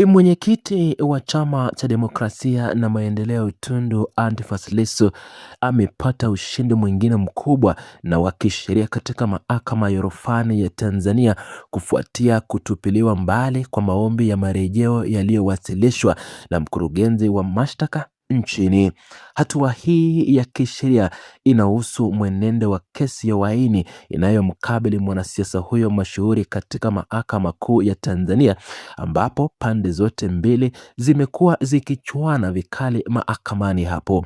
Mwenyekiti wa Chama cha Demokrasia na Maendeleo Tundu Antiphas Lissu amepata ushindi mwingine mkubwa na wa kisheria katika mahakama ya rufani ya Tanzania kufuatia kutupiliwa mbali kwa maombi ya marejeo yaliyowasilishwa na mkurugenzi wa mashtaka nchini. Hatua hii ya kisheria inahusu mwenendo wa kesi ya uhaini inayomkabili mwanasiasa huyo mashuhuri katika mahakama kuu ya Tanzania, ambapo pande zote mbili zimekuwa zikichuana vikali mahakamani hapo.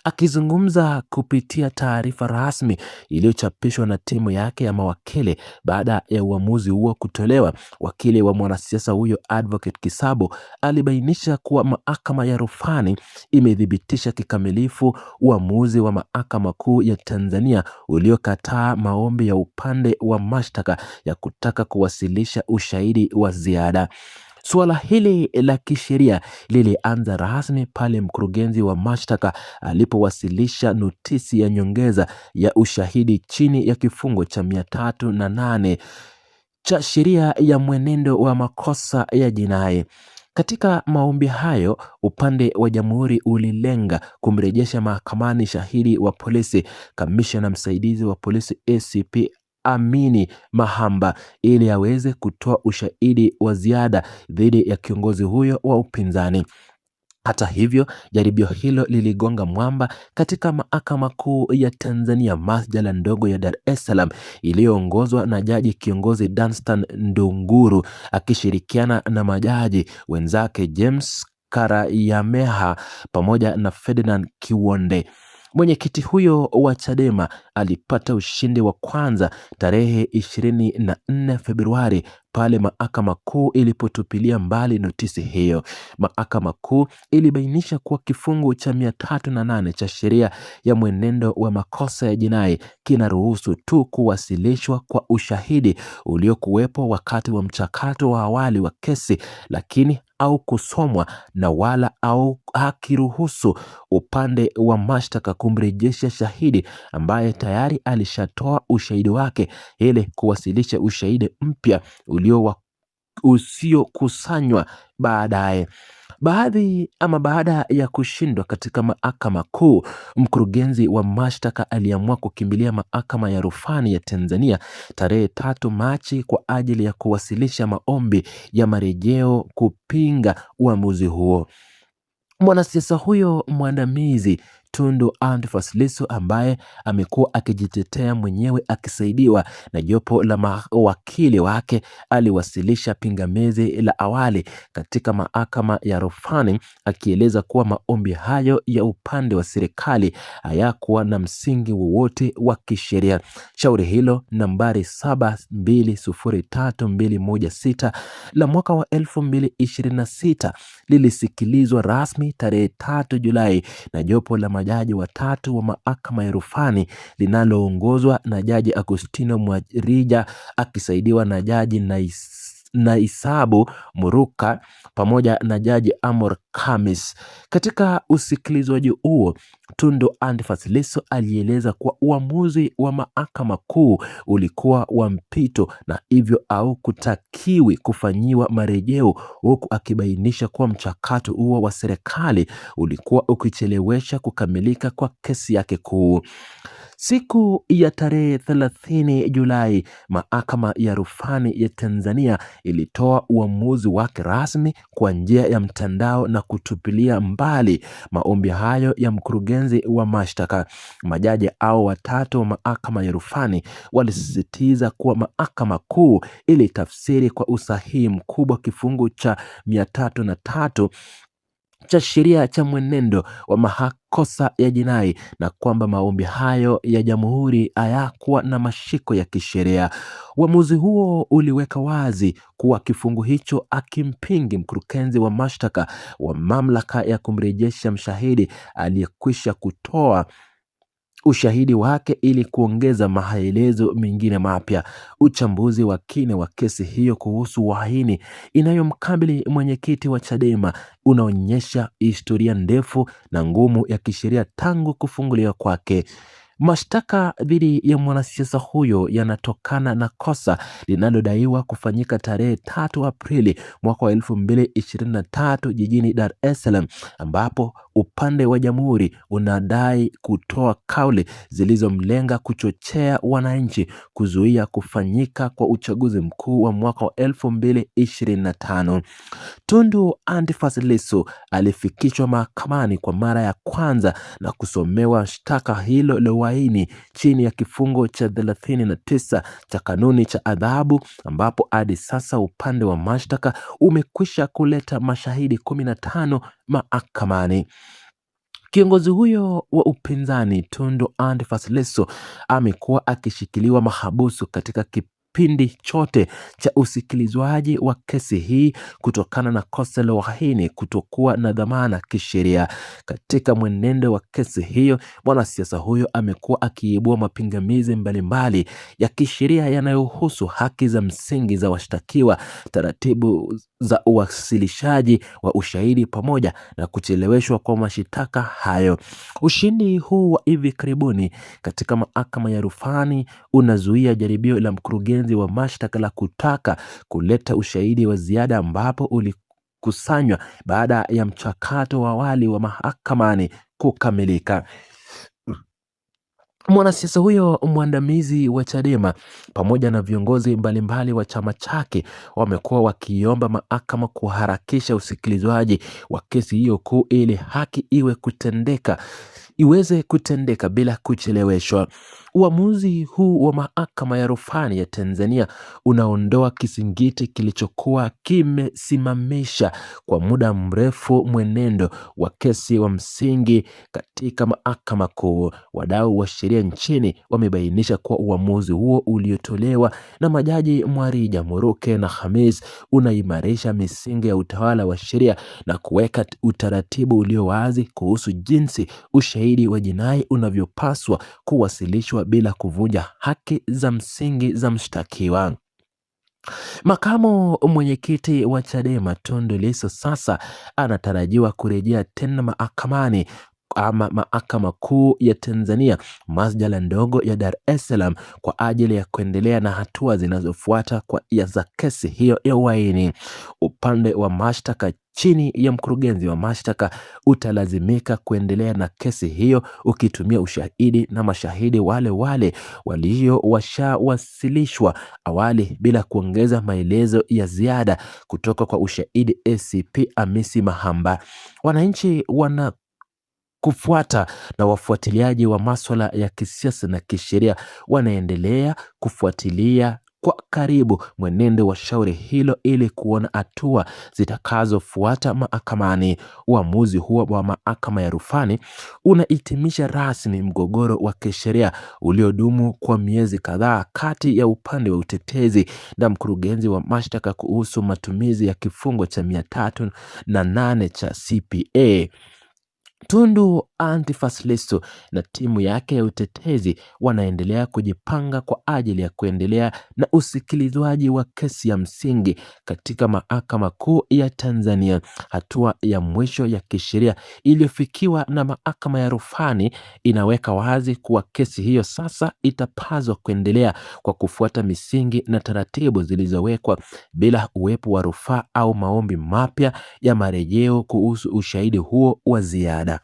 Akizungumza kupitia taarifa rasmi iliyochapishwa na timu yake ya mawakili baada ya uamuzi huo kutolewa, wakili wa mwanasiasa huyo Advocate Kisabo alibainisha kuwa mahakama ya rufani imedhibitisha kikamilifu uamuzi wa mahakama kuu ya Tanzania uliokataa maombi ya upande wa mashtaka ya kutaka kuwasilisha ushahidi wa ziada. Suala hili la kisheria lilianza rasmi pale mkurugenzi wa mashtaka alipowasilisha notisi ya nyongeza ya ushahidi chini ya kifungo cha 308 cha sheria ya mwenendo wa makosa ya jinai. Katika maombi hayo, upande wa jamhuri ulilenga kumrejesha mahakamani shahidi wa polisi, kamishna msaidizi wa polisi ACP Amini Mahamba, ili aweze kutoa ushahidi wa ziada dhidi ya kiongozi huyo wa upinzani. Hata hivyo, jaribio hilo liligonga mwamba katika mahakama kuu ya Tanzania, masjala ndogo ya Dar es Salaam, iliyoongozwa na jaji kiongozi Danstan Ndunguru akishirikiana na majaji wenzake James Karayameha pamoja na Ferdinand Kiwonde. Mwenyekiti huyo wa Chadema alipata ushindi wa kwanza tarehe 24 Februari pale mahakama kuu ilipotupilia mbali notisi hiyo. Mahakama kuu ilibainisha kuwa kifungu cha 308 cha sheria ya mwenendo wa makosa ya jinai kinaruhusu tu kuwasilishwa kwa ushahidi uliokuwepo wakati wa mchakato wa awali wa kesi, lakini au kusomwa na wala au hakiruhusu upande wa mashtaka kumrejesha shahidi ambaye tayari alishatoa ushahidi wake ili kuwasilisha ushahidi mpya usiokusanywa baadaye. Baada ya kushindwa katika mahakama kuu, mkurugenzi wa mashtaka aliamua kukimbilia mahakama ya rufani ya Tanzania tarehe 3 Machi kwa ajili ya kuwasilisha maombi ya marejeo kupinga uamuzi huo. Mwanasiasa huyo mwandamizi Tundu Antiphas Lissu, ambaye amekuwa akijitetea mwenyewe akisaidiwa na jopo la mawakili wake, aliwasilisha pingamizi la awali katika mahakama ya rufani akieleza kuwa maombi hayo ya upande wa serikali hayakuwa na msingi wowote wa kisheria. Shauri hilo nambari 7203216 la mwaka wa 2026 lilisikilizwa rasmi tarehe 3 Julai na jopo la majaji watatu wa mahakama ya rufani linaloongozwa na Jaji Agustino Mwarija akisaidiwa na Jaji Naisabu Muruka pamoja na Jaji Amor Khamis. Katika usikilizwaji huo, Tundu Antiphas Lissu alieleza kuwa uamuzi wa mahakama kuu ulikuwa wa mpito na hivyo au kutakiwi kufanyiwa marejeo, huku akibainisha kuwa mchakato huo wa serikali ulikuwa ukichelewesha kukamilika kwa kesi yake kuu. Siku ya tarehe 30 Julai, mahakama ya rufani ya Tanzania ilitoa uamuzi wake rasmi kwa njia ya mtandao na kutupilia mbali maombi hayo ya mkurugenzi wa mashtaka. Majaji hao watatu wa mahakama ya rufani walisisitiza kuwa mahakama kuu ilitafsiri kwa usahihi mkubwa kifungu cha 303 cha sheria cha mwenendo wa makosa ya jinai na kwamba maombi hayo ya jamhuri hayakuwa na mashiko ya kisheria. Uamuzi huo uliweka wazi kuwa kifungu hicho akimpingi mkurugenzi wa mashtaka wa mamlaka ya kumrejesha mshahidi aliyekwisha kutoa ushahidi wake ili kuongeza maelezo mengine mapya. Uchambuzi wa kina wa kesi hiyo kuhusu uhaini inayomkabili mwenyekiti wa Chadema unaonyesha historia ndefu na ngumu ya kisheria tangu kufunguliwa kwake. Mashtaka dhidi ya mwanasiasa huyo yanatokana na kosa linalodaiwa kufanyika tarehe 3 Aprili mwaka wa 2023 jijini Dar es Salaam, ambapo upande wa jamhuri unadai kutoa kauli zilizomlenga kuchochea wananchi kuzuia kufanyika kwa uchaguzi mkuu wa mwaka wa 2025. Tundu Antiphas Lissu alifikishwa mahakamani kwa mara ya kwanza na kusomewa shtaka hilo la uhaini chini ya kifungo cha 39 cha kanuni cha adhabu, ambapo hadi sasa upande wa mashtaka umekwisha kuleta mashahidi 15 mahakamani. Kiongozi huyo wa upinzani Tundu Antiphas Lissu amekuwa akishikiliwa mahabusu katika kipindi chote cha usikilizwaji wa kesi hii kutokana na kosa la uhaini kutokuwa na dhamana kisheria. Katika mwenendo wa kesi hiyo, mwanasiasa huyo amekuwa akiibua mapingamizi mbalimbali ya kisheria yanayohusu haki za msingi za washtakiwa, taratibu za uwasilishaji wa ushahidi pamoja na kucheleweshwa kwa mashitaka hayo. Ushindi huu wa hivi karibuni katika mahakama ya rufani unazuia jaribio la mkurugenzi wa mashtaka la kutaka kuleta ushahidi wa ziada ambapo ulikusanywa baada ya mchakato wa awali wa mahakamani kukamilika. Mwanasiasa huyo mwandamizi wa Chadema pamoja na viongozi mbalimbali wa chama chake wamekuwa wakiomba mahakama kuharakisha usikilizwaji wa kesi hiyo kuu ili haki iweze kutendeka bila kucheleweshwa. Uamuzi huu wa mahakama ya rufani ya Tanzania unaondoa kizingiti kilichokuwa kimesimamisha kwa muda mrefu mwenendo wa kesi wa msingi katika mahakama kuu. Wadau wa sheria nchini wamebainisha kuwa uamuzi huo uliotolewa na majaji Mwarija, Muruke na Khamis unaimarisha misingi ya utawala wa sheria na kuweka utaratibu ulio wazi kuhusu jinsi ushahidi wa jinai unavyopaswa kuwasilishwa bila kuvunja haki za msingi za mshtakiwa. Makamu mwenyekiti wa Chadema Tundu Lissu sasa anatarajiwa kurejea tena mahakamani ama mahakama kuu ya Tanzania masjala ndogo ya Dar es Salaam kwa ajili ya kuendelea na hatua zinazofuata za kesi hiyo ya uhaini. Upande wa mashtaka chini ya mkurugenzi wa mashtaka utalazimika kuendelea na kesi hiyo ukitumia ushahidi na mashahidi wale washaawasilishwa awali bila kuongeza maelezo ya ziada kutoka kwa ushahidi ACP Hamisi Mahamba. Wananchi kufuata na wafuatiliaji wa masuala ya kisiasa na kisheria wanaendelea kufuatilia kwa karibu mwenendo wa shauri hilo ili kuona hatua zitakazofuata mahakamani. Uamuzi huo wa mahakama ya rufani unahitimisha rasmi mgogoro wa kisheria uliodumu kwa miezi kadhaa kati ya upande wa utetezi na mkurugenzi wa mashtaka kuhusu matumizi ya kifungo cha 308 cha CPA. Tundu Antiphas Lissu na timu yake ya utetezi wanaendelea kujipanga kwa ajili ya kuendelea na usikilizwaji wa kesi ya msingi katika mahakama kuu ya Tanzania. Hatua ya mwisho ya kisheria iliyofikiwa na mahakama ya rufani inaweka wazi kuwa kesi hiyo sasa itapaswa kuendelea kwa kufuata misingi na taratibu zilizowekwa bila uwepo wa rufaa au maombi mapya ya marejeo kuhusu ushahidi huo wa ziada.